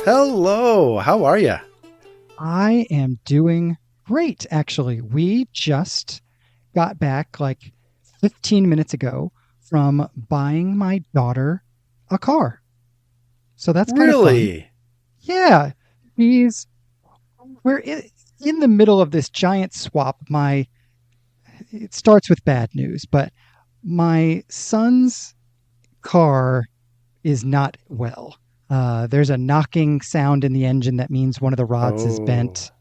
Hello, how are you? I am doing great, actually. We just got back like 15 minutes ago from buying my daughter a car. So that's kind of fun. Really? Yeah, he's we're in the middle of this giant swap. My It starts with bad news, but my son's car is not well. There's a knocking sound in the engine that means one of the rods is Oh, bent,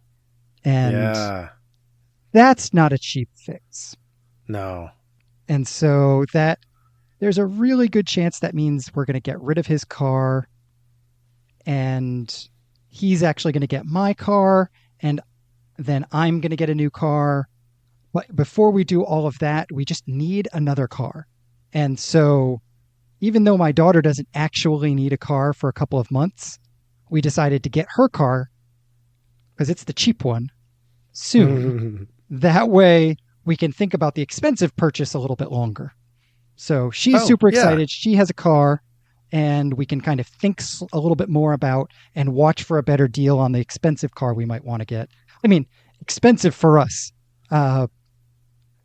and yeah. that's not a cheap fix. No. And so that there's a really good chance that means we're going to get rid of his car and he's actually going to get my car and then I'm going to get a new car. But before we do all of that, we just need another car. And so even though my daughter doesn't actually need a car for a couple of months, we decided to get her car because it's the cheap one soon. That way we can think about the expensive purchase a little bit longer. So she's Oh, super yeah. excited. She has a car, and we can kind of think a little bit more about and watch for a better deal on the expensive car we might want to get. I mean, expensive for us. Uh,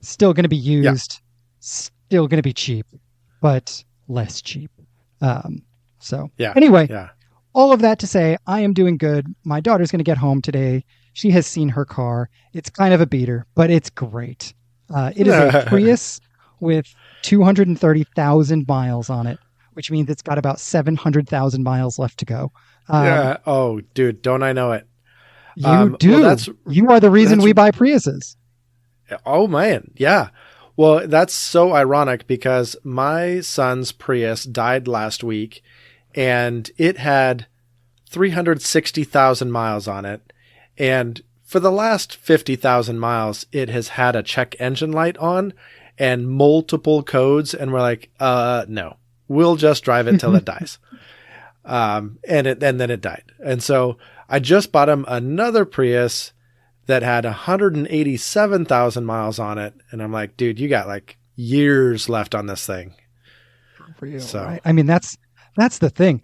Still going to be Yeah. used, still going to be cheap, but less cheap. Um, so Yeah. anyway, Yeah. all of that to say, I am doing good. My daughter's going to get home today. She has seen her car. It's kind of a beater, but it's great. It is a Prius with 230,000 miles on it, which means it's got about 700,000 miles left to go. Um, Yeah. Oh, dude, don't I know it? you Well, do. You are the reason that's we buy Priuses. oh man, yeah. Well, that's so ironic because my son's Prius died last week and it had 360,000 miles on it. And for the last 50,000 miles, it has had a check engine light on and multiple codes. And we're like, no, we'll just drive it till it dies. And then it died. And so I just bought him another Prius that had 187,000 miles on it. And I'm like, dude, you got like years left on this thing. For you, So, right? I mean, that's the thing.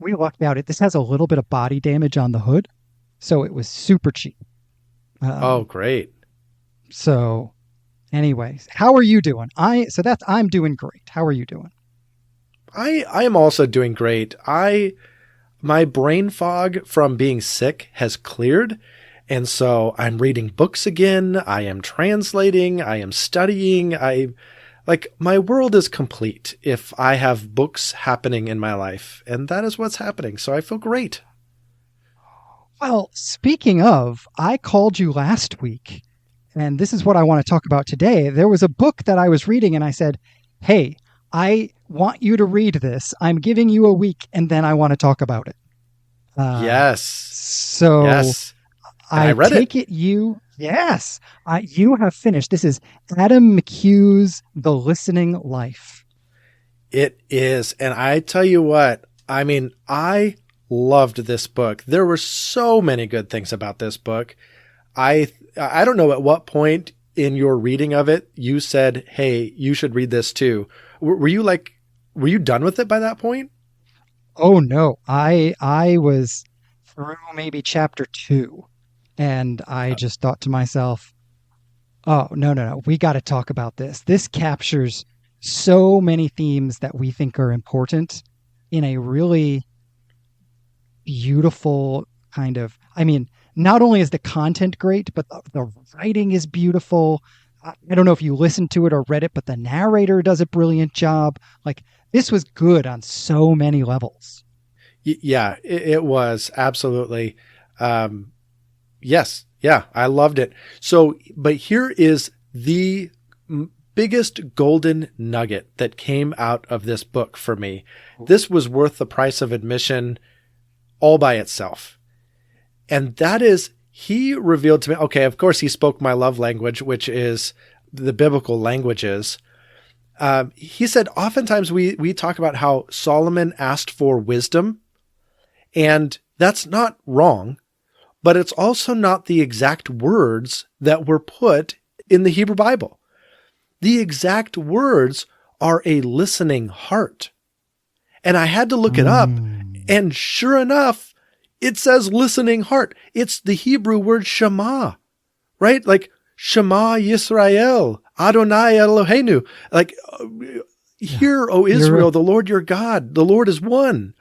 We lucked out. This has a little bit of body damage on the hood, so it was super cheap. oh, Um, great. so, anyways, how are you doing? I'm doing great. How are you doing? I am also doing great. My brain fog from being sick has cleared. And so I'm reading books again. I am translating. I am studying. My world is complete if I have books happening in my life. And that is what's happening. So I feel great. Well, speaking of, I called you last week, and this is what I want to talk about today. There was a book that I was reading, and I said, "Hey, I want you to read this. I'm giving you a week, and then I want to talk about it." Uh, Yes. so Yes. And I I read it. take it you have finished. This is Adam McHugh's The Listening Life. It is. And I tell you what, I mean, I loved this book. There were so many good things about this book. I don't know at what point in your reading of it you said, "Hey, you should read this too." Were you done with it by that point? Oh no, I was through maybe chapter 2 and I just thought to myself, "Oh, no. We got to talk about this. This captures so many themes that we think are important in a really beautiful kind of, I mean, not only is the content great, but the writing is beautiful. I don't know if you listened to it or read it, but the narrator does a brilliant job. Like this was good on so many levels. Yeah, it was absolutely. Um, yes. Yeah, I loved it. So, but here is the biggest golden nugget that came out of this book for me. This was worth the price of admission all by itself. And that is, he revealed to me, okay, of course, he spoke my love language, which is the biblical languages. He said, oftentimes we talk about how Solomon asked for wisdom, and that's not wrong, but it's also not the exact words that were put in the Hebrew Bible. The exact words are a listening heart. And I had to look it up. And sure enough, it says listening heart. It's the Hebrew word Shema, right? Like Shema Yisrael, Adonai Eloheinu. Like, hear, O Israel, the Lord your God, the Lord is one.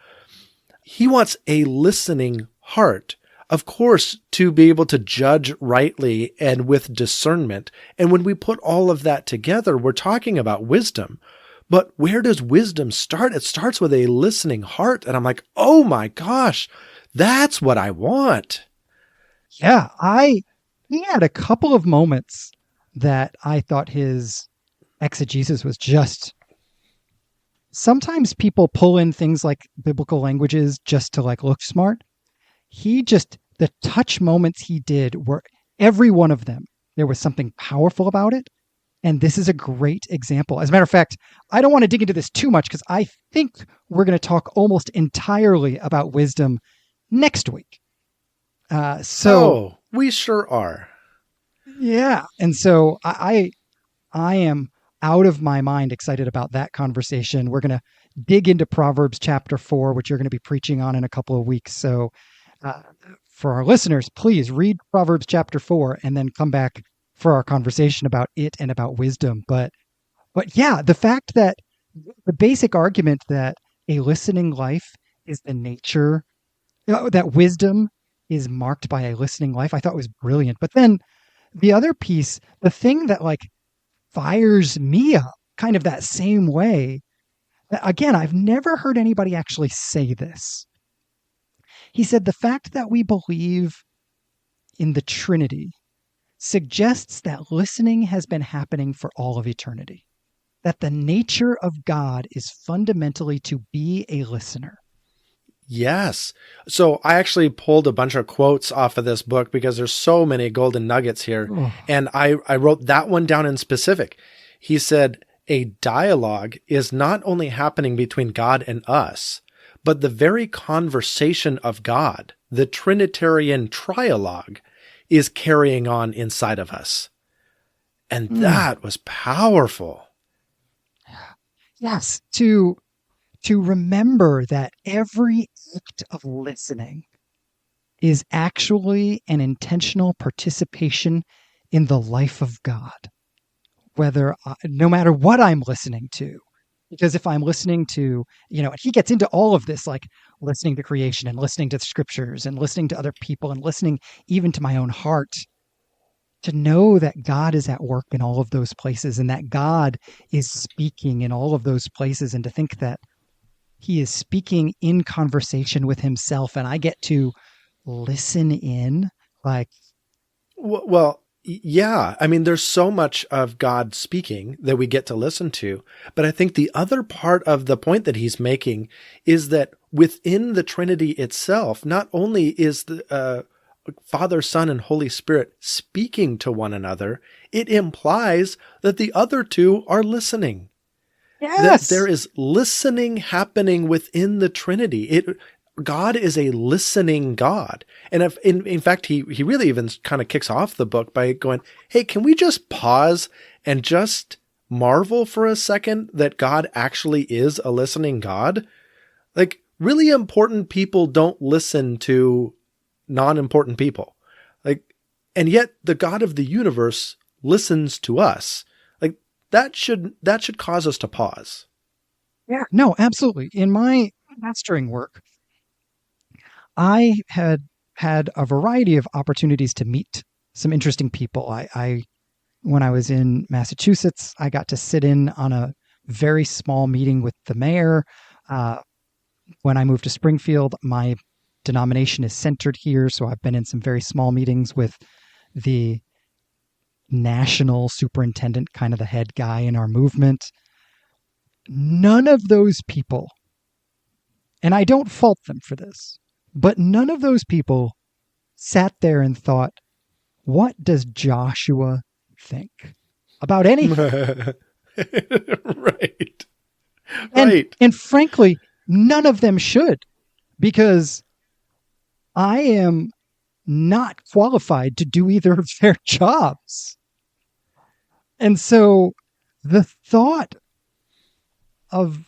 He wants a listening heart, of course, to be able to judge rightly and with discernment. And when we put all of that together, we're talking about wisdom. But where does wisdom start? It starts with a listening heart. And I'm like, oh my gosh, that's what I want. Yeah, he had a couple of moments that I thought his exegesis was just. Sometimes people pull in things like biblical languages just to like look smart. The touch moments he did were every one of them. There was something powerful about it. And this is a great example. As a matter of fact, I don't want to dig into this too much because I think we're going to talk almost entirely about wisdom next week. We sure are. Yeah. And so I am out of my mind excited about that conversation. We're going to dig into Proverbs chapter 4, which you're going to be preaching on in a couple of weeks. So for our listeners, please read Proverbs chapter 4 and then come back for our conversation about it and about wisdom. But yeah, the fact that the basic argument that a listening life is the nature, that wisdom is marked by a listening life, I thought was brilliant. But then the other piece, the thing that like fires me up kind of that same way, again, I've never heard anybody actually say this. He said, the fact that we believe in the Trinity suggests that listening has been happening for all of eternity, that the nature of God is fundamentally to be a listener. Yes. So I actually pulled a bunch of quotes off of this book because there's so many golden nuggets here. Oh. And I wrote that one down in specific. He said, a dialogue is not only happening between God and us, but the very conversation of God, the Trinitarian trialogue, is carrying on inside of us. And that was powerful. Yes. To remember that every act of listening is actually an intentional participation in the life of God, no matter what I'm listening to. Because if I'm listening to, and he gets into all of this, like listening to creation and listening to the scriptures and listening to other people and listening even to my own heart, to know that God is at work in all of those places and that God is speaking in all of those places, and to think that he is speaking in conversation with himself and I get to listen in, like. Well, yeah. I mean, there's so much of God speaking that we get to listen to. But I think the other part of the point that he's making is that within the Trinity itself, not only is the Father, Son, and Holy Spirit speaking to one another, it implies that the other two are listening. Yes. That there is listening happening within the Trinity. God is a listening God. And in fact, he really even kind of kicks off the book by going, hey, can we just pause and just marvel for a second that God actually is a listening God? Like, really important people don't listen to non-important people. Like, and yet the God of the universe listens to us. Like, that should cause us to pause. Yeah, no, absolutely. In my pastoring work, I had a variety of opportunities to meet some interesting people. When I was in Massachusetts, I got to sit in on a very small meeting with the mayor. When I moved to Springfield, my denomination is centered here, so I've been in some very small meetings with the national superintendent, kind of the head guy in our movement. None of those people, and I don't fault them for this, but none of those people sat there and thought, what does Joshua think about anything? Right. And frankly, none of them should, because I am not qualified to do either of their jobs. And so the thought of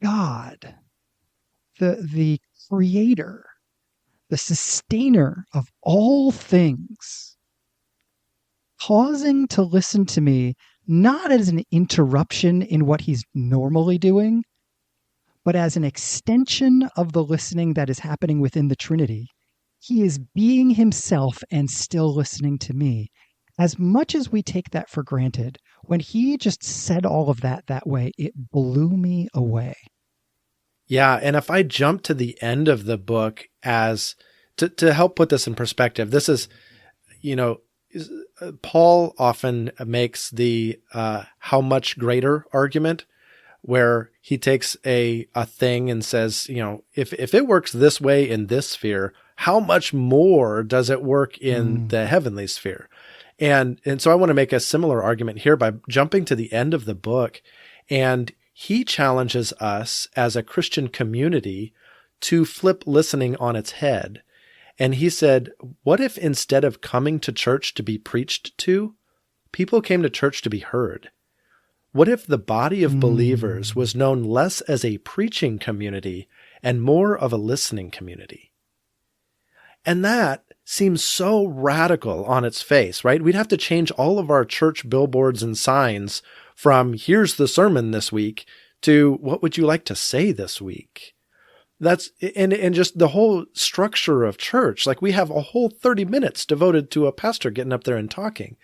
God, the creator, the sustainer of all things, pausing to listen to me, not as an interruption in what he's normally doing, but as an extension of the listening that is happening within the Trinity. He is being himself and still listening to me. As much as we take that for granted, when he just said all of that way, it blew me away. Yeah. And if I jump to the end of the book as to help put this in perspective, this is, Paul often makes the how much greater argument, where he takes a thing and says, if it works this way in this sphere, how much more does it work in the heavenly sphere? And so I want to make a similar argument here by jumping to the end of the book. And he challenges us as a Christian community to flip listening on its head. And he said, what if instead of coming to church to be preached to, people came to church to be heard? What if the body of believers was known less as a preaching community and more of a listening community? And that seems so radical on its face, right? We'd have to change all of our church billboards and signs from here's the sermon this week to what would you like to say this week? That's, and just the whole structure of church. Like we have a whole 30 minutes devoted to a pastor getting up there and talking.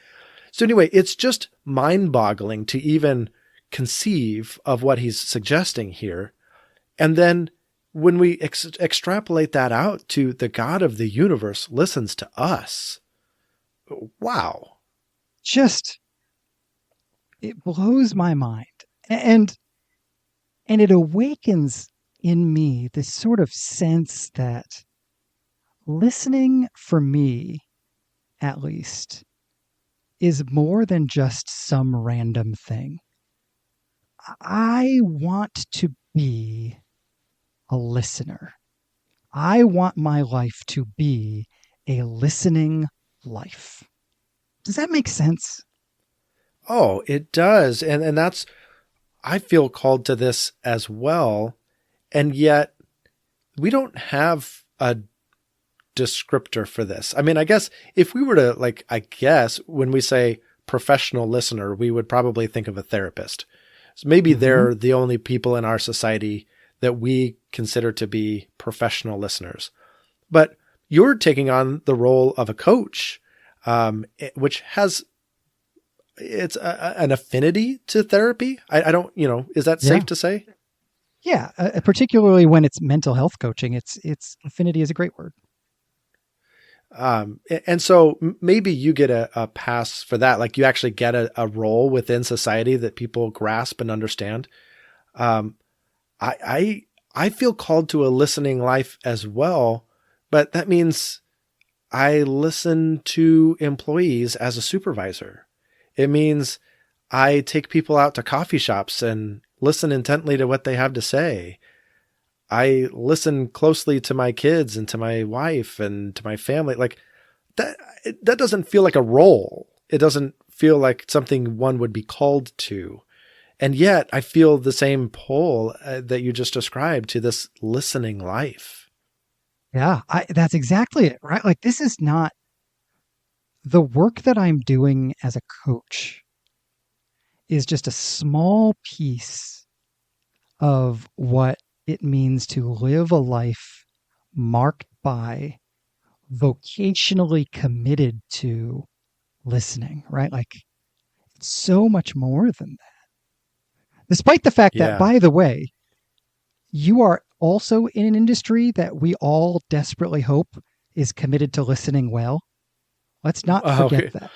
So anyway, it's just mind-boggling to even conceive of what he's suggesting here. And then when we extrapolate that out to the God of the universe listens to us, wow. Just, it blows my mind. And it awakens in me this sort of sense that listening, for me, at least, is more than just some random thing. I want to be a listener. I want my life to be a listening life. Does that make sense? Oh, it does. And that's, I feel called to this as well. And yet we don't have a descriptor for this. I mean, I guess if we were to when we say professional listener, we would probably think of a therapist. So maybe they're the only people in our society that we consider to be professional listeners. But you're taking on the role of a coach, which has, it's an affinity to therapy. I don't, is that safe to say? Yeah, particularly when it's mental health coaching, it's affinity is a great word. And so maybe you get a pass for that. Like you actually get a role within society that people grasp and understand. I feel called to a listening life as well, but that means I listen to employees as a supervisor. It means I take people out to coffee shops and listen intently to what they have to say. I listen closely to my kids and to my wife and to my family. Like that doesn't feel like a role. It doesn't feel like something one would be called to. And yet I feel the same pull that you just described to this listening life. Yeah, that's exactly it, right? Like this is not the work that I'm doing as a coach is just a small piece of what it means to live a life marked by vocationally committed to listening, right? Like it's so much more than that. Despite the fact that, by the way, you are also in an industry that we all desperately hope is committed to listening well. Let's not forget that.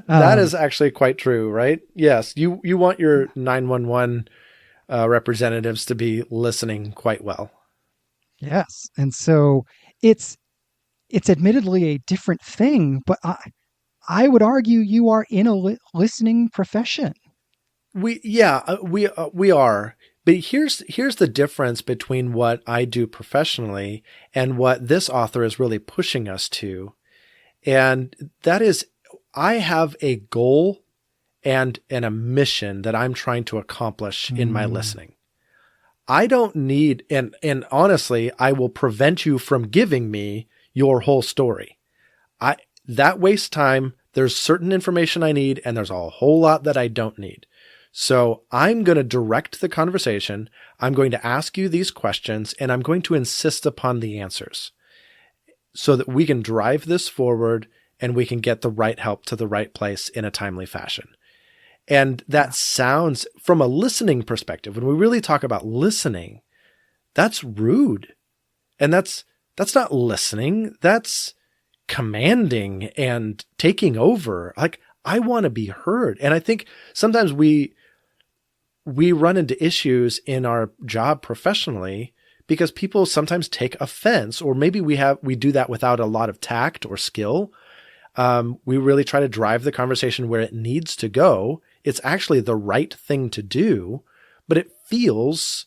That is actually quite true, right? Yes. You want your 911 representatives to be listening quite well. Yes. And so it's admittedly a different thing, but I would argue you are in a listening profession. We are. But here's the difference between what I do professionally and what this author is really pushing us to. And that is, I have a goal and a mission that I'm trying to accomplish in my listening. I don't need, and honestly, I will prevent you from giving me your whole story. That wastes time. There's certain information I need, and there's a whole lot that I don't need. So I'm going to direct the conversation. I'm going to ask you these questions, and I'm going to insist upon the answers so that we can drive this forward and we can get the right help to the right place in a timely fashion. And that sounds, from a listening perspective, when we really talk about listening, that's rude. And that's not listening. That's commanding and taking over. Like, I want to be heard. And I think sometimes we run into issues in our job professionally because people sometimes take offense, or maybe we do that without a lot of tact or skill. We really try to drive the conversation where it needs to go. It's actually the right thing to do, but it feels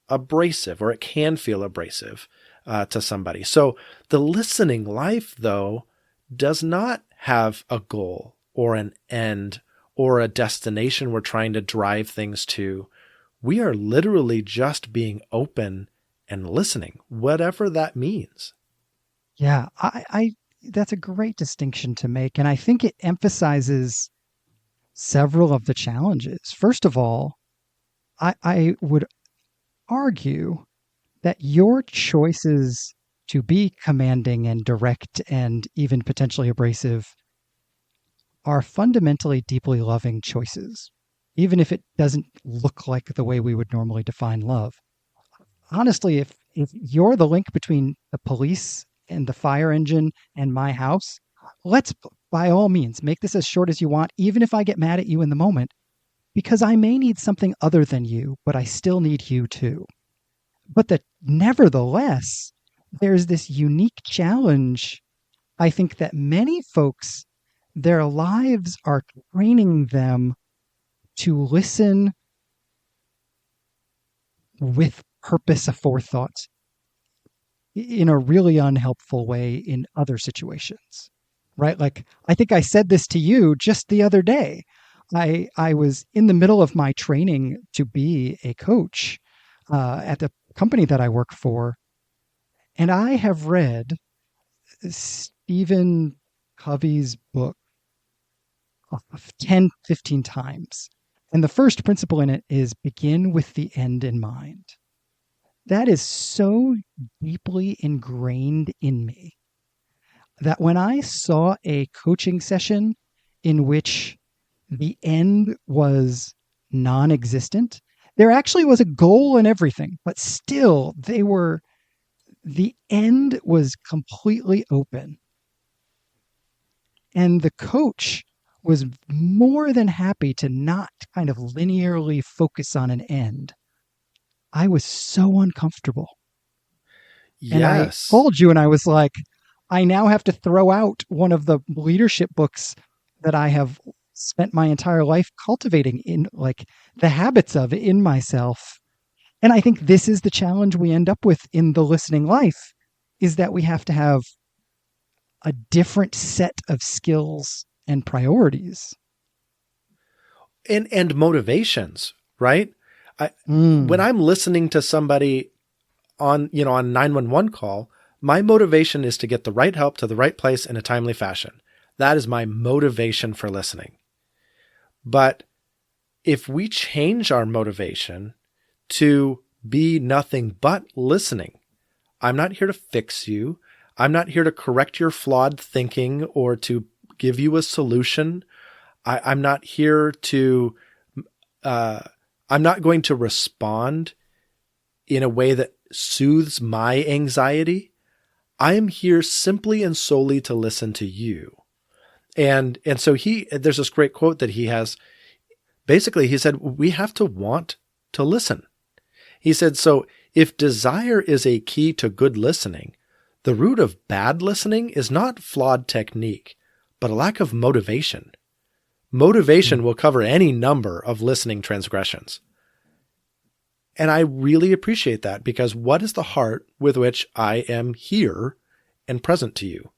abrasive, or it can feel abrasive to somebody. So the listening life, though, does not have a goal or an end or a destination we're trying to drive things to. We are literally just being open and listening, whatever that means. Yeah, I that's a great distinction to make. And I think it emphasizes several of the challenges. First of all, I would argue that your choices to be commanding and direct and even potentially abrasive are fundamentally deeply loving choices, even if it doesn't look like the way we would normally define love. Honestly, if you're the link between the police and the fire engine and my house, let's by all means make this as short as you want, even if I get mad at you in the moment, because I may need something other than you, but I still need you too. But nevertheless, there's this unique challenge. I think that many folks, their lives are training them to listen with purpose aforethought in a really unhelpful way in other situations, right? Like, I think I said this to you just the other day. I was in the middle of my training to be a coach at the company that I work for, and I have read Stephen Covey's book 10, 15 times. And the first principle in it is begin with the end in mind. That is so deeply ingrained in me that when I saw a coaching session in which the end was non-existent, there actually was a goal and everything, but still the end was completely open. And the coach was more than happy to not kind of linearly focus on an end. I was so uncomfortable. Yes. And I told you, and I was like, I now have to throw out one of the leadership books that I have spent my entire life cultivating in, like, the habits of in myself. And I think this is the challenge we end up with in the listening life, is that we have to have a different set of skills and priorities. And motivations, right? When I'm listening to somebody on 911 call, my motivation is to get the right help to the right place in a timely fashion. That is my motivation for listening. But if we change our motivation to be nothing but listening, I'm not here to fix you. I'm not here to correct your flawed thinking or to give you a solution. I'm not here to, I'm not going to respond in a way that soothes my anxiety. I am here simply and solely to listen to you. And so there's this great quote that he has. Basically, he said, we have to want to listen. He said, so if desire is a key to good listening, the root of bad listening is not flawed technique, but a lack of motivation. Motivation will cover any number of listening transgressions. And I really appreciate that, because what is the heart with which I am here and present to you?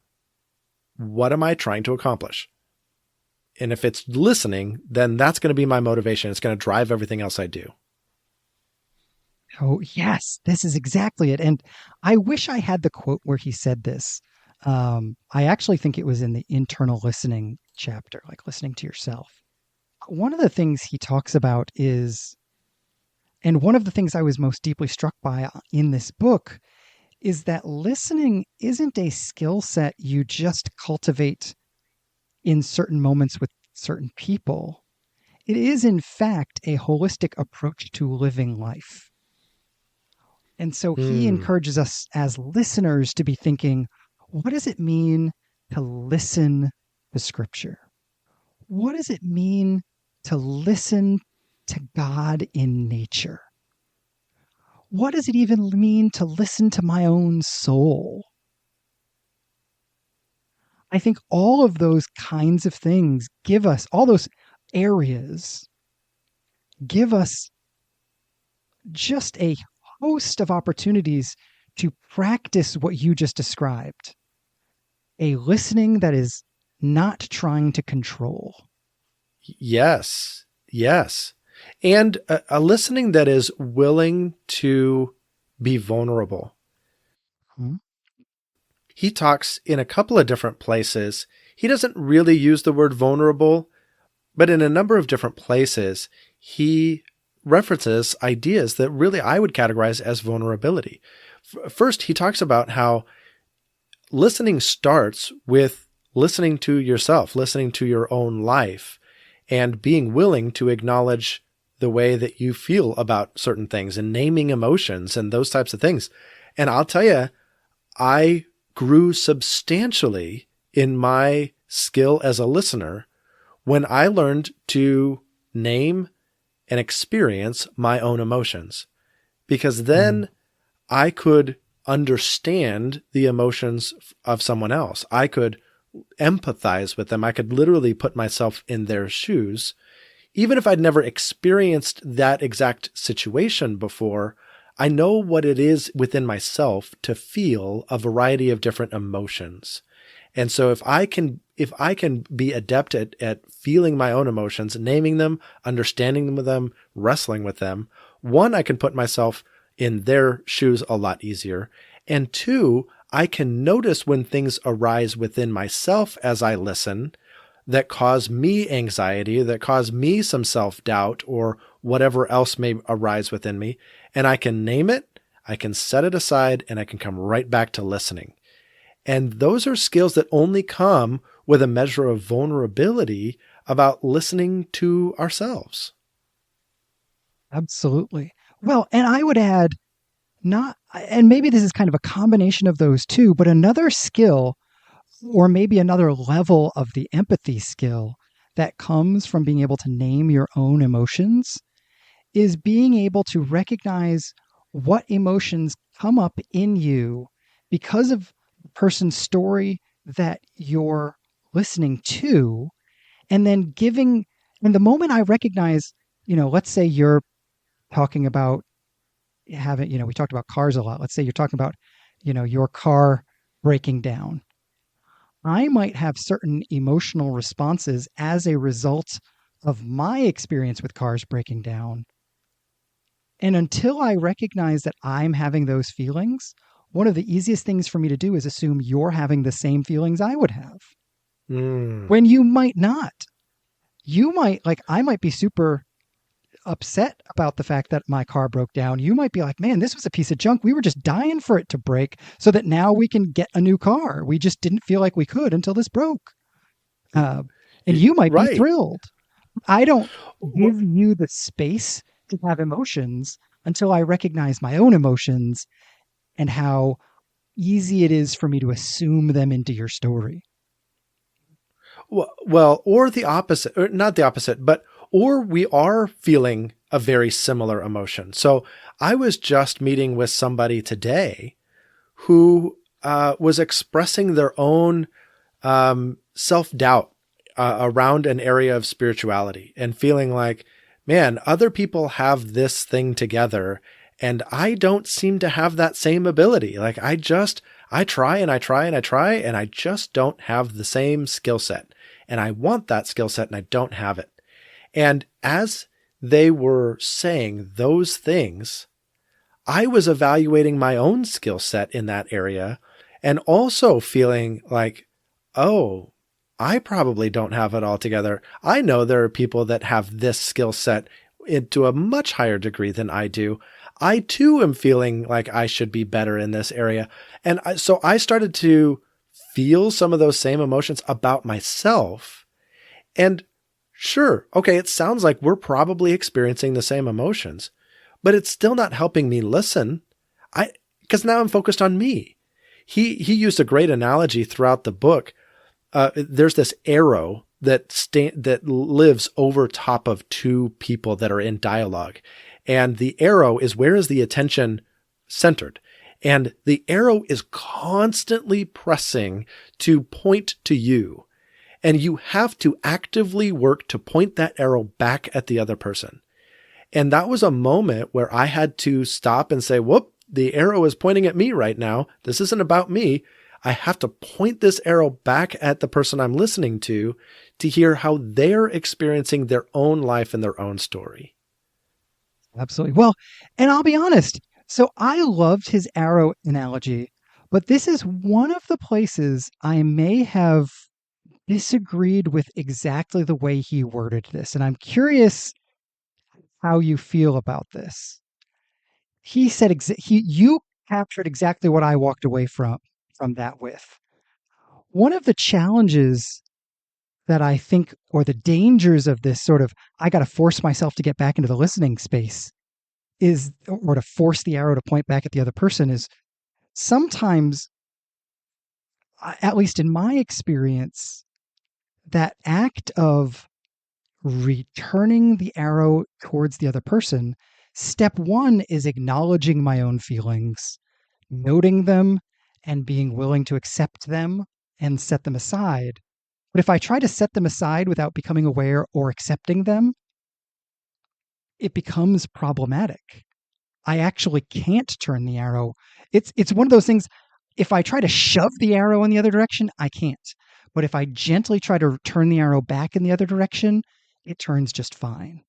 What am I trying to accomplish? And if it's listening, then that's going to be my motivation. It's going to drive everything else I do. Oh, yes, this is exactly it. And I wish I had the quote where he said this. I actually think it was in the internal listening chapter, like listening to yourself. One of the things he talks about is, and one of the things I was most deeply struck by in this book, is that listening isn't a skill set you just cultivate in certain moments with certain people. It is, in fact, a holistic approach to living life. And so he encourages us as listeners to be thinking, what does it mean to listen to Scripture? What does it mean to listen to God in nature? What does it even mean to listen to my own soul? I think all of those kinds of things give us, all those areas give us just a host of opportunities to practice what you just described. A listening that is not trying to control. Yes. Yes. And a listening that is willing to be vulnerable. Hmm? He talks in a couple of different places. He doesn't really use the word vulnerable, but in a number of different places, he references ideas that really I would categorize as vulnerability. First, he talks about how listening starts with listening to yourself, listening to your own life, and being willing to acknowledge the way that you feel about certain things and naming emotions and those types of things. And I'll tell you, I grew substantially in my skill as a listener when I learned to name and experience my own emotions, because then I could understand the emotions of someone else. I could empathize with them. I could literally put myself in their shoes. Even if I'd never experienced that exact situation before, I know what it is within myself to feel a variety of different emotions. And so if I can be adept at feeling my own emotions, naming them, understanding them, wrestling with them, one, I can put myself in their shoes a lot easier. And two, I can notice when things arise within myself as I listen that cause me anxiety, that cause me some self-doubt or whatever else may arise within me. And I can name it, I can set it aside, and I can come right back to listening. And those are skills that only come with a measure of vulnerability about listening to ourselves. Absolutely. Well, and I would add, and maybe this is kind of a combination of those two, but another skill, or maybe another level of the empathy skill that comes from being able to name your own emotions, is being able to recognize what emotions come up in you because of the person's story that you're listening to, and then and the moment I recognize, let's say you're talking about we talked about cars a lot. Let's say you're talking about, your car breaking down. I might have certain emotional responses as a result of my experience with cars breaking down. And until I recognize that I'm having those feelings, one of the easiest things for me to do is assume you're having the same feelings I would have. When you might not. I might be super upset about the fact that my car broke down. You might be like, man, this was a piece of junk. We were just dying for it to break so that now we can get a new car. We just didn't feel like we could until this broke. And you might be thrilled. I don't give you the space to have emotions until I recognize my own emotions and how easy it is for me to assume them into your story. Well, or the opposite, or not the opposite, or we are feeling a very similar emotion. So I was just meeting with somebody today who was expressing their own self-doubt around an area of spirituality and feeling like, man, other people have this thing together and I don't seem to have that same ability. Like I try and I try and I try and I just don't have the same skill set. and I want that skill set and I don't have it. And as they were saying those things, I was evaluating my own skill set in that area and also feeling like, oh, I probably don't have it all together. I know there are people that have this skill set to a much higher degree than I do. I too am feeling like I should be better in this area. And so I started to feel some of those same emotions about myself. And sure, okay, it sounds like we're probably experiencing the same emotions, but it's still not helping me listen. Because now I'm focused on me. He used a great analogy throughout the book. There's this arrow that lives over top of two people that are in dialogue. And the arrow is, where is the attention centered? And the arrow is constantly pressing to point to you. And you have to actively work to point that arrow back at the other person. And that was a moment where I had to stop and say, whoop, the arrow is pointing at me right now. This isn't about me. I have to point this arrow back at the person I'm listening to hear how they're experiencing their own life and their own story. Absolutely. Well, and I'll be honest. So I loved his arrow analogy, but this is one of the places I may have disagreed with exactly the way he worded this. And I'm curious how you feel about this. He said, you captured exactly what I walked away from that with. One of the challenges that I think, or the dangers of this sort of, I got to force myself to get back into the listening space is, or to force the arrow to point back at the other person, is sometimes, at least in my experience, that act of returning the arrow towards the other person, step one is acknowledging my own feelings, noting them, and being willing to accept them and set them aside. But if I try to set them aside without becoming aware or accepting them, it becomes problematic. I actually can't turn the arrow. It's one of those things, if I try to shove the arrow in the other direction, I can't. But if I gently try to turn the arrow back in the other direction, it turns just fine.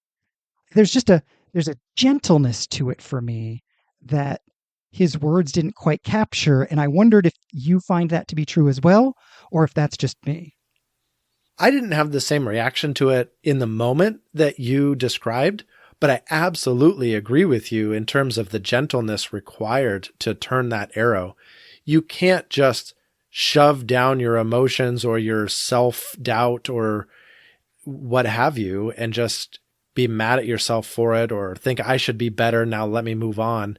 There's a gentleness to it for me that his words didn't quite capture. And I wondered if you find that to be true as well, or if that's just me. I didn't have the same reaction to it in the moment that you described, but I absolutely agree with you in terms of the gentleness required to turn that arrow. You can't just shove down your emotions or your self-doubt or what have you and just be mad at yourself for it or think I should be better. Now let me move on.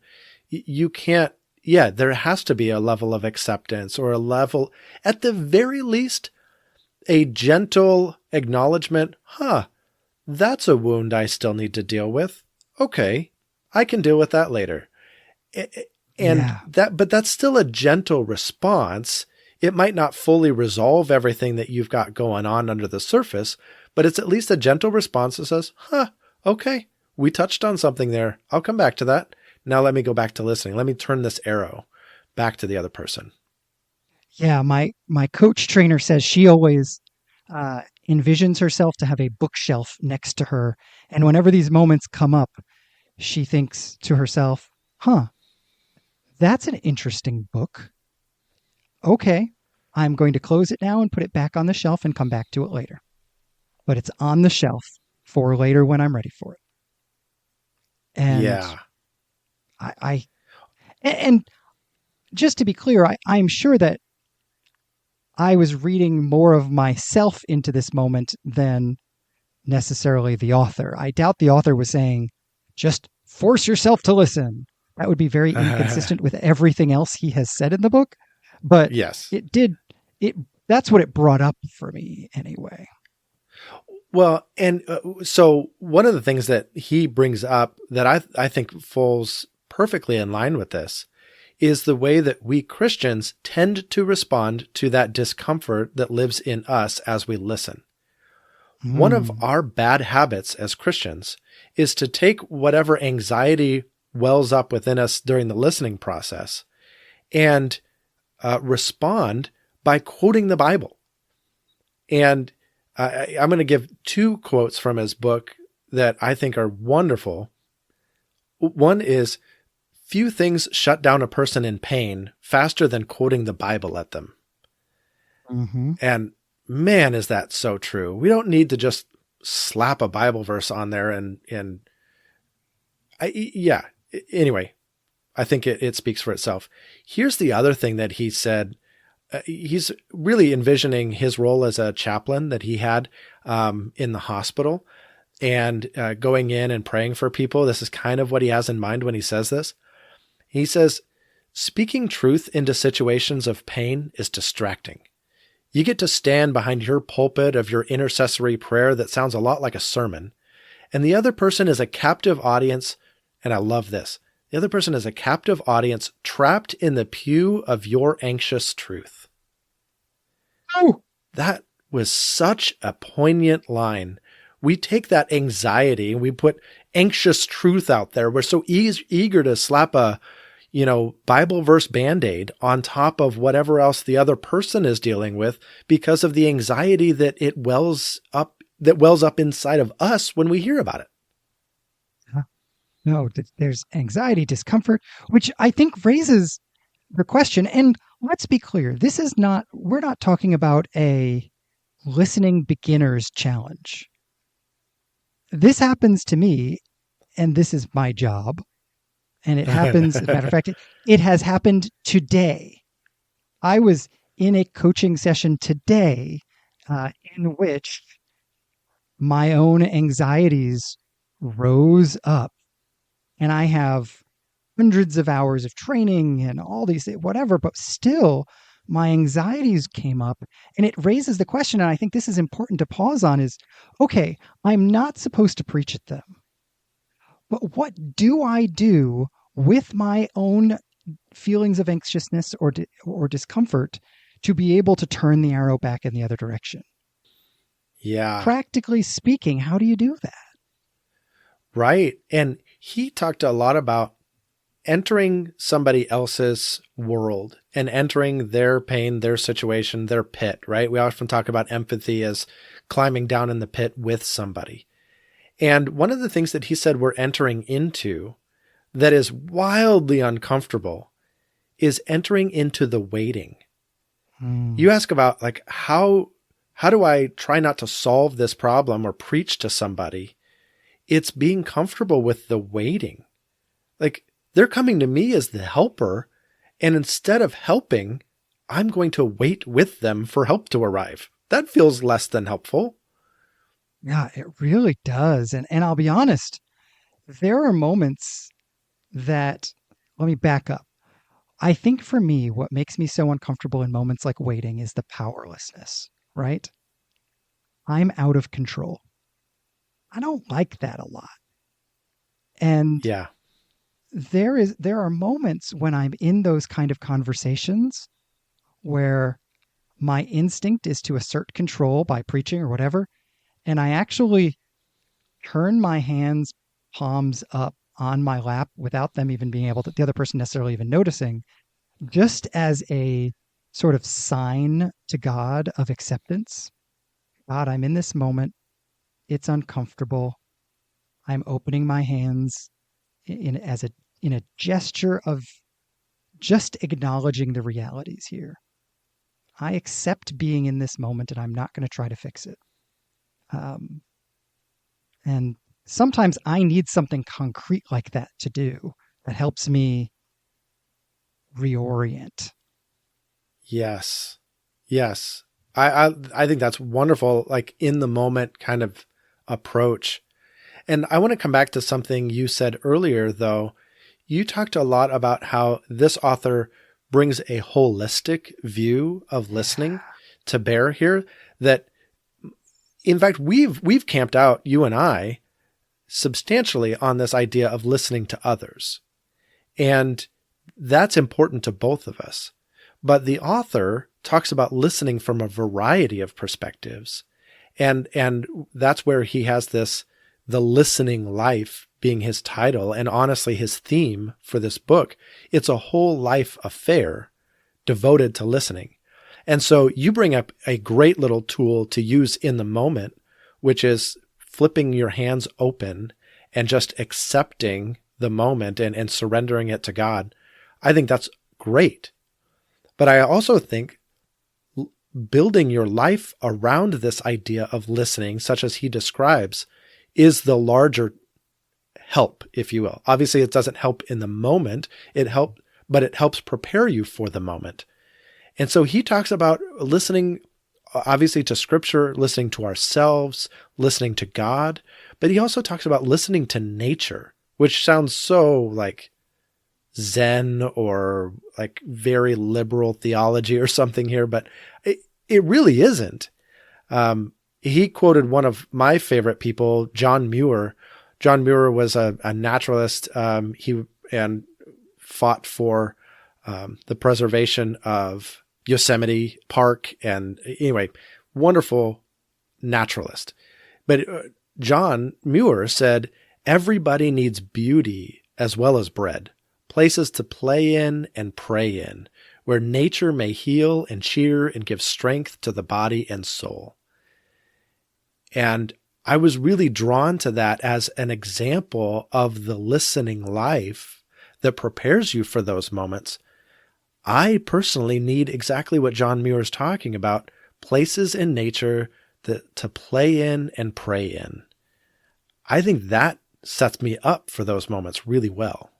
You can't. Yeah, there has to be a level of acceptance or a level, at the very least, a gentle acknowledgement. That's a wound I still need to deal with. Okay, I can deal with that later. But that's still a gentle response. It might not fully resolve everything that you've got going on under the surface, but it's at least a gentle response that says, okay, we touched on something there. I'll come back to that. Now let me go back to listening. Let me turn this arrow back to the other person. Yeah, my coach trainer says she always envisions herself to have a bookshelf next to her. And whenever these moments come up, she thinks to herself, that's an interesting book. Okay, I'm going to close it now and put it back on the shelf and come back to it later. But it's on the shelf for later when I'm ready for it. And yeah. And just to be clear, I'm sure that I was reading more of myself into this moment than necessarily the author. I doubt the author was saying, just force yourself to listen. That would be very inconsistent with everything else he has said in the book. But yes, that's what it brought up for me anyway. Well, and so one of the things that he brings up that I think falls perfectly in line with this is the way that we Christians tend to respond to that discomfort that lives in us as we listen. One of our bad habits as Christians is to take whatever anxiety wells up within us during the listening process and respond by quoting the Bible. And I'm going to give two quotes from his book that I think are wonderful. One is, few things shut down a person in pain faster than quoting the Bible at them. Mm-hmm. And man, is that so true. We don't need to just slap a Bible verse on there anyway, I think it speaks for itself. Here's the other thing that he said. He's really envisioning his role as a chaplain that he had in the hospital and going in and praying for people. This is kind of what he has in mind when he says this. He says, speaking truth into situations of pain is distracting. You get to stand behind your pulpit of your intercessory prayer that sounds a lot like a sermon, and the other person is a captive audience, and I love this. The other person is a captive audience trapped in the pew of your anxious truth. Oh, that was such a poignant line. We take that anxiety and we put anxious truth out there. We're so eager to slap a, Bible verse Band-Aid on top of whatever else the other person is dealing with because of the anxiety that wells up inside of us when we hear about it. No, there's anxiety, discomfort, which I think raises the question. And let's be clear, we're not talking about a listening beginner's challenge. This happens to me, and this is my job. And it happens, as a matter of fact, it has happened today. I was in a coaching session today in which my own anxieties rose up. And I have hundreds of hours of training and all these, whatever, but still my anxieties came up, and it raises the question. And I think this is important to pause on is, okay, I'm not supposed to preach at them, but what do I do with my own feelings of anxiousness or discomfort to be able to turn the arrow back in the other direction? Yeah. Practically speaking, how do you do that? Right. And he talked a lot about entering somebody else's world and entering their pain, their situation, their pit, right? We often talk about empathy as climbing down in the pit with somebody. And one of the things that he said we're entering into that is wildly uncomfortable is entering into the waiting. You ask about how do I try not to solve this problem or preach to somebody? It's being comfortable with the waiting. They're coming to me as the helper, and instead of helping, I'm going to wait with them for help to arrive. That feels less than helpful. Yeah, it really does. And I'll be honest, there are moments that, let me back up. I think for me, what makes me so uncomfortable in moments like waiting is the powerlessness, right? I'm out of control. I don't like that a lot. And yeah, there are moments when I'm in those kind of conversations where my instinct is to assert control by preaching or whatever. And I actually turn my hands palms up on my lap without them even being able to, the other person necessarily even noticing, just as a sort of sign to God of acceptance. God, I'm in this moment. It's uncomfortable. I'm opening my hands in a gesture of just acknowledging the realities here. I accept being in this moment, and I'm not going to try to fix it. And sometimes I need something concrete like that to do that helps me reorient. Yes. I think that's wonderful, in the moment kind of approach. And I want to come back to something you said earlier, though. You talked a lot about how this author brings a holistic view of listening to bear here, that in fact, we've camped out, you and I, substantially on this idea of listening to others. And that's important to both of us. But the author talks about listening from a variety of perspectives. And that's where he has the listening life being his title, and honestly his theme for this book. It's a whole life affair devoted to listening. And so you bring up a great little tool to use in the moment, which is flipping your hands open and just accepting the moment and surrendering it to God. I think that's great. But I also think building your life around this idea of listening, such as he describes, is the larger help, if you will. Obviously, it doesn't help in the moment. But it helps prepare you for the moment. And so he talks about listening, obviously, to scripture, listening to ourselves, listening to God. But he also talks about listening to nature, which sounds so like Zen or like very liberal theology or something here, but it really isn't. He quoted one of my favorite people, John Muir. John Muir was a naturalist. He fought for the preservation of Yosemite Park, and anyway, wonderful naturalist. But John Muir said, everybody needs beauty as well as bread, places to play in and pray in, where nature may heal and cheer and give strength to the body and soul. And I was really drawn to that as an example of the listening life that prepares you for those moments. I personally need exactly what John Muir is talking about, places in nature to play in and pray in. I think that sets me up for those moments really well.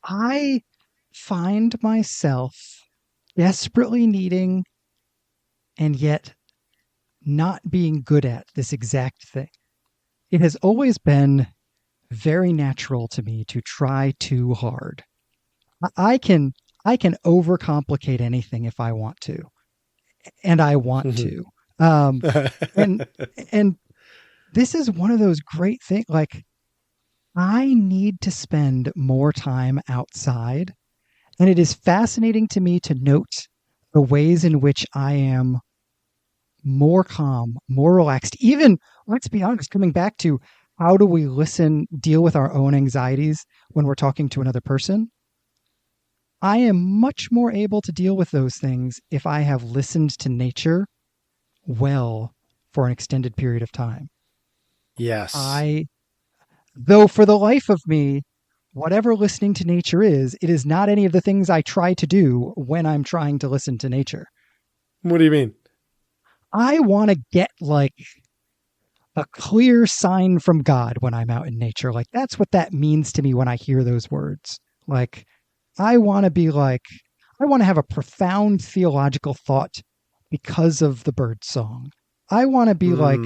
I find myself desperately needing and yet not being good at this exact thing. It has always been very natural to me to try too hard. I can overcomplicate anything if I want to, and I want to. And this is one of those great things. Like, I need to spend more time outside, and it is fascinating to me to note the ways in which I am more calm, more relaxed. Even, let's be honest, coming back to how do we deal with our own anxieties when we're talking to another person? I am much more able to deal with those things if I have listened to nature well for an extended period of time. Yes. Though for the life of me, whatever listening to nature is, it is not any of the things I try to do when I'm trying to listen to nature. What do you mean? I want to get like a clear sign from God when I'm out in nature. Like, that's what that means to me when I hear those words. Like, I want to have a profound theological thought because of the bird song. I want to be like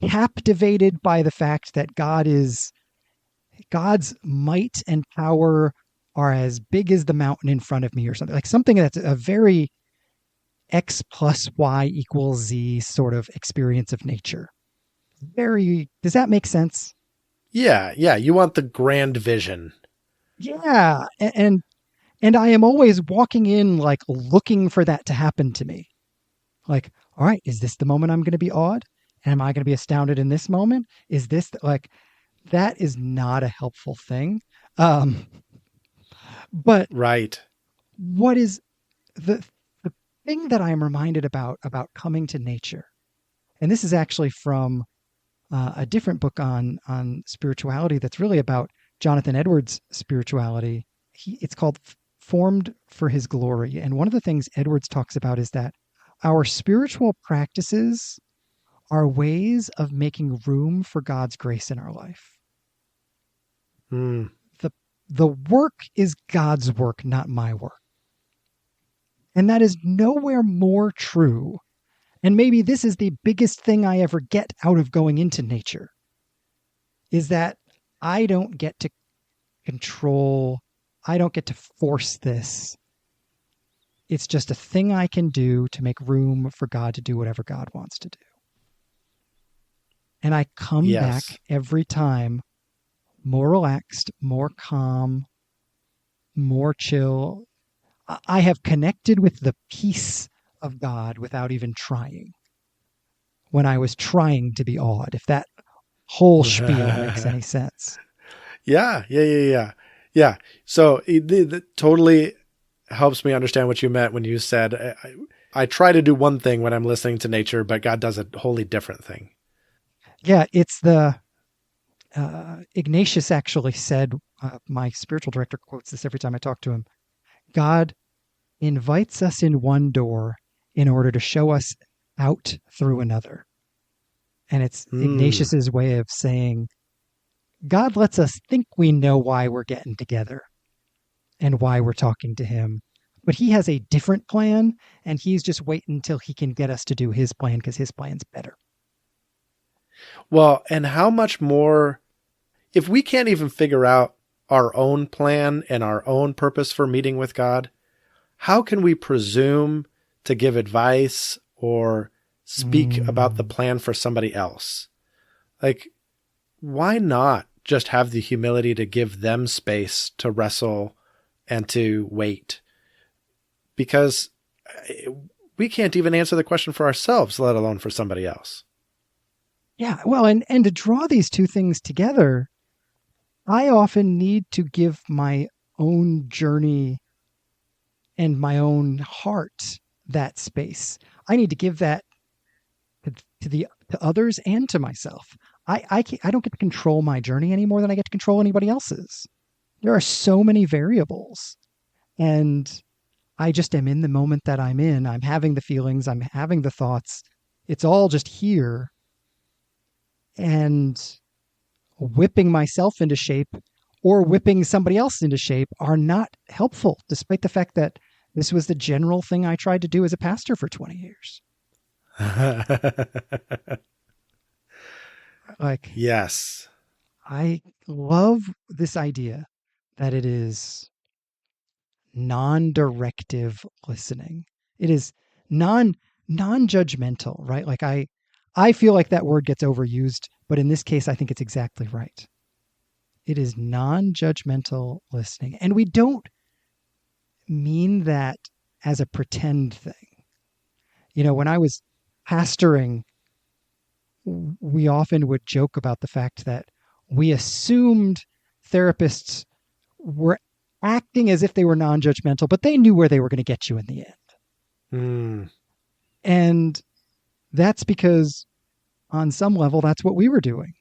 captivated by the fact that God's might and power are as big as the mountain in front of me, or something like something that's a very X plus Y equals Z sort of experience of nature. Does that make sense? Yeah. You want the grand vision. Yeah. And I am always walking in, like, looking for that to happen to me. Like, all right, is this the moment I'm going to be awed? Am I going to be astounded in this moment? Is this like, that is not a helpful thing. But right. What is the thing that I'm reminded about coming to nature? And this is actually from a different book on spirituality that's really about Jonathan Edwards' spirituality. It's called Formed for His Glory. And one of the things Edwards talks about is that our spiritual practices are ways of making room for God's grace in our life. The work is God's work, not my work. And that is nowhere more true. And maybe this is the biggest thing I ever get out of going into nature, is that I don't get to control, I don't get to force this. It's just a thing I can do to make room for God to do whatever God wants to do. And I come back every time more relaxed, more calm, more chill. I have connected with the peace of God without even trying, when I was trying to be awed, if that whole spiel makes any sense. Yeah. So it totally helps me understand what you meant when you said I try to do one thing when I'm listening to nature, but God does a wholly different thing. Yeah, it's the Ignatius actually said, my spiritual director quotes this every time I talk to him. God invites us in one door in order to show us out through another. And it's Mm. Ignatius's way of saying, God lets us think we know why we're getting together and why we're talking to him. But he has a different plan, and he's just waiting until he can get us to do his plan because his plan's better. Well, and how much more, if we can't even figure out our own plan and our own purpose for meeting with God, how can we presume to give advice or speak about the plan for somebody else? Like, why not just have the humility to give them space to wrestle and to wait? Because we can't even answer the question for ourselves, let alone for somebody else. Yeah, well, and to draw these two things together, I often need to give my own journey and my own heart that space. I need to give that to others and to myself. I don't get to control my journey any more than I get to control anybody else's. There are so many variables, and I just am in the moment that I'm in. I'm having the feelings, I'm having the thoughts. It's all just here, and whipping myself into shape or whipping somebody else into shape are not helpful, despite the fact that this was the general thing I tried to do as a pastor for 20 years. Like, Yes. I love this idea that it is non-directive listening. It is non-judgmental, right? Like I feel like that word gets overused, but in this case I think it's exactly right. It is non-judgmental listening. And we don't mean that as a pretend thing. You know, when I was pastoring, we often would joke about the fact that we assumed therapists were acting as if they were non-judgmental, but they knew where they were going to get you in the end. Mm. And that's because on some level, that's what we were doing.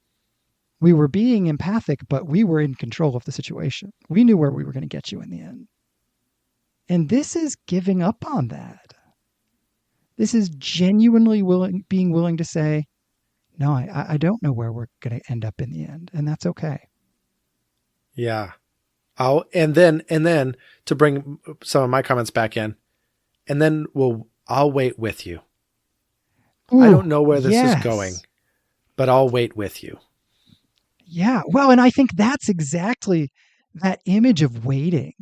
We were being empathic, but we were in control of the situation. We knew where we were going to get you in the end. And this is giving up on that. This is genuinely being willing to say, no, I don't know where we're going to end up in the end. And that's okay. Yeah. And then to bring some of my comments back in, and then I'll wait with you. Ooh, I don't know where this is yes. going, but I'll wait with you. Yeah. Well, and I think that's exactly that image of waiting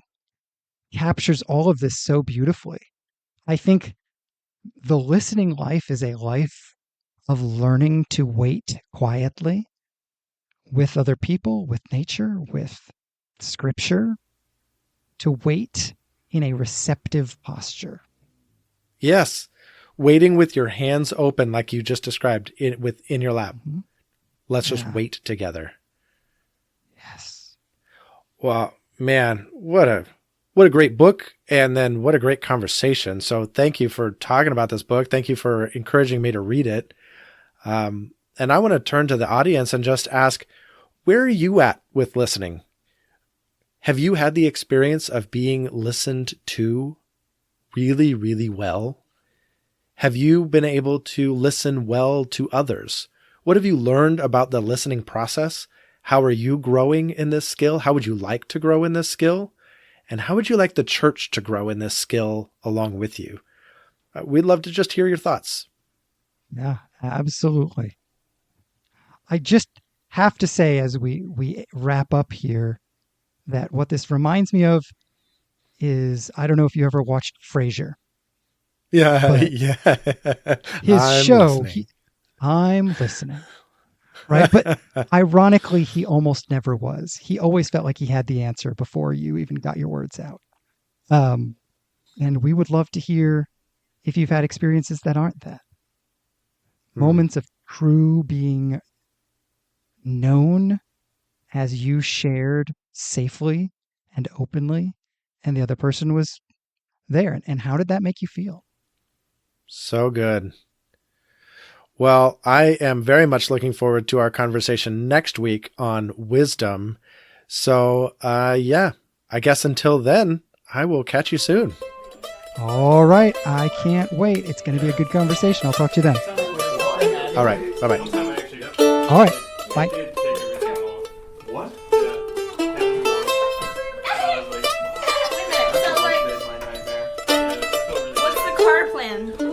captures all of this so beautifully. I think the listening life is a life of learning to wait quietly with other people, with nature, with scripture, to wait in a receptive posture. Yes. Waiting with your hands open, like you just described, in your lap. Mm-hmm. Let's just wait together. Yes. Well, man, what a great book, and then what a great conversation. So thank you for talking about this book. Thank you for encouraging me to read it. And I want to turn to the audience and just ask, where are you at with listening? Have you had the experience of being listened to really, really well? Have you been able to listen well to others? What have you learned about the listening process? How are you growing in this skill? How would you like to grow in this skill? And how would you like the church to grow in this skill along with you? We'd love to just hear your thoughts. Yeah, absolutely. I just have to say, as we wrap up here, that what this reminds me of is, I don't know if you ever watched Frasier. Yeah, but yeah. his I'm show, listening. I'm listening. Right. But ironically, he almost never was. He always felt like he had the answer before you even got your words out. And we would love to hear if you've had experiences that aren't that. Moments of true being known as you shared safely and openly, and the other person was there. And how did that make you feel? So good. Well, I am very much looking forward to our conversation next week on wisdom. So, yeah, I guess until then, I will catch you soon. All right. I can't wait. It's going to be a good conversation. I'll talk to you then. All right. Bye-bye. All right. Bye. What? What's the car plan?